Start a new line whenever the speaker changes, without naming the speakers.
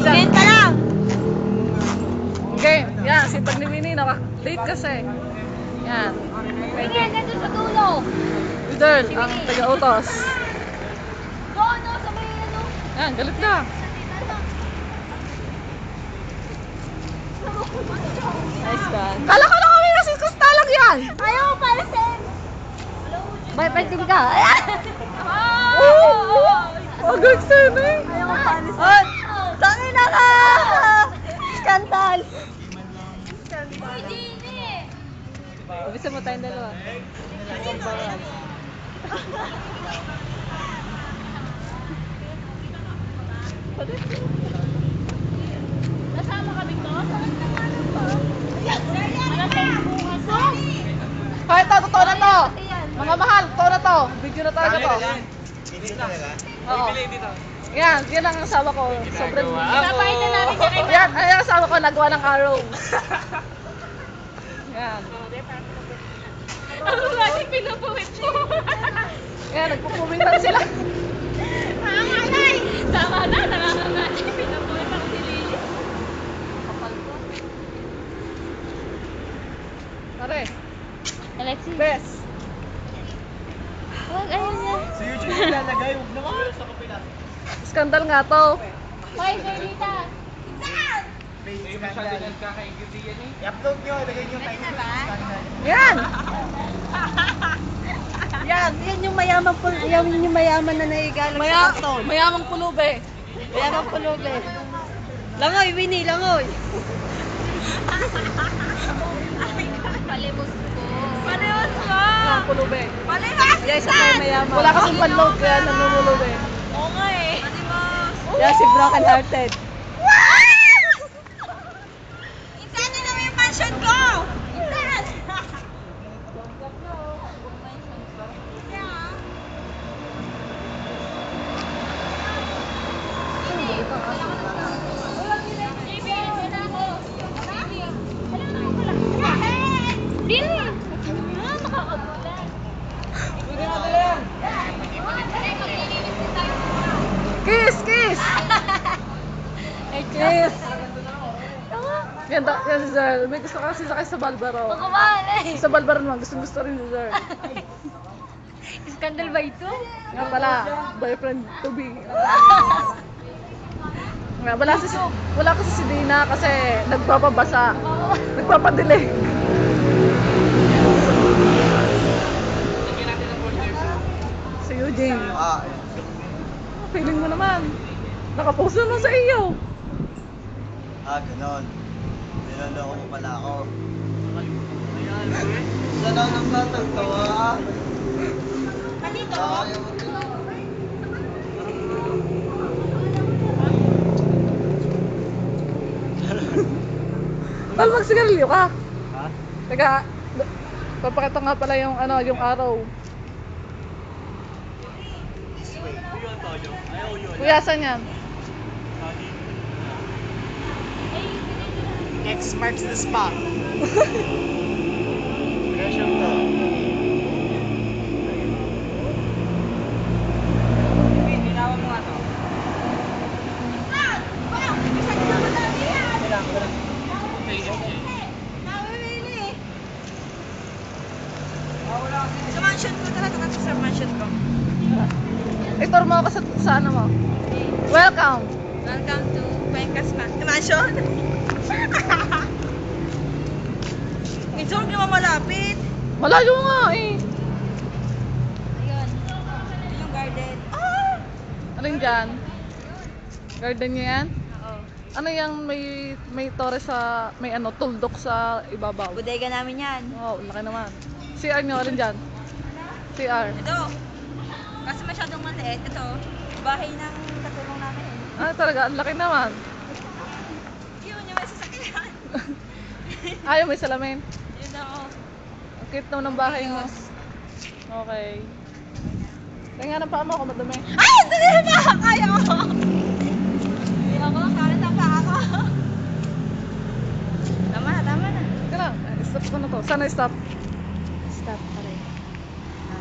Benta lang!
Okay, yan, si Pag ni Winnie, naka-late kasi. Yan.
Tingin, nandun sa dulo!
Idol, ang taga-utos.
Doon, no, sa may ano.
Yan, galit na.
Nice one.
Kala ko lang kami kasi kustalag yan.
Ayaw mo para sen! Bye-bye din ka!
Oo! Agad sen eh.
Ayaw mo para sen! Oh, tangin na ka! Skandal! Ubisa mo tayong dalawa. Nasama kami to?
Kahit na, totoo na to. Mga mahal, totoo na to. Video na talaga to. Oo. Yan, yan ang asawa ko. Sobrang...
Napahit na natin siya kay
Yan, ay ang asawa ko nagawa ng arrow. Yan.
Ako nga si pinupuwit mo.
Yan, nagpupuwitan sila.
Nanganganay! Tama na, nanganganay. Pinupuwit ako si Lily.
Kapal ko. Pare,
Alexi.
bes.
Huwag, ayun yan.
Sa YouTube yung lalagay, huwag naman sa kapila.
Skandal nga to.
Hoy, Bernita.
May masyado nagkakaigiti yan eh. I-upload nyo, ilagay nyo tayo.
Yan.
Yan yung mayaman po, yan yung mayaman na naigalang sa karton.
Mayamang pulube.
Mayamang pulubi. Langoy, Winnie, langoy. Palimos ko. Palimos ko.
Yan, pulube.
Palimos!
Yan, isa kayo mayaman. Wala kasing panload kaya nanunulube.
Oo nga eh. Palimos.
Yan, si Broken Hearted.
Insan na naman yung mansion ko! Insan!
Kiss, kiss. Kiss. Yan, yan si Zer. May gusto kasi sakay sa Balbaro. Sa Balbaro naman, gusto rin si Zer.
Skandal ba ito?
Nga pala, boyfriend to be. Nga, wala kasi si Dina kasi nagpapabasa. Nagpapadili. Si Eugene. Feeling mo naman. Nakapost naman sa iyo.
Ganon. Niloloko mo pala ako. Saan ako nagtatagtawa?
Kanito?
Tal, magsigarilyo ka.
Ha?
Teka, papakita nga pala yung yung araw. Kuya, saan yan?
X marks the spot. Pressure to. Binawa mo nga to.
Sa mansion ko talaga natin sa mansion ko.
Itor mo ako sa ano mo. Welcome.
Welcome to Cuencas Mansion. Ito huwag naman malapit.
Malayo nga eh.
Ayun. Ito yung garden.
Alin dyan? Garden niya yan?
Oo.
Ano yung may torre sa, may tuldok sa ibabaw?
Bodega namin yan.
Wow, laki naman. CR nyo, alin dyan? CR.
Ito. Kasi masyadong maliit. Ito. Bahay ng katulong namin.
Ah, talaga, ang laki naman.
Yun, yung may sasakyan.
Ayaw, may salamin.
Yun ako.
Ang cute naman ng bahay mo. Okay. Kaya nga ng paa mo ako madumi.
Ay! Dali na pa! Kaya ko! Hindi ako. Kala na pa ako. Tama na, tama na.
Teka lang, stop ko na to. Sana stop.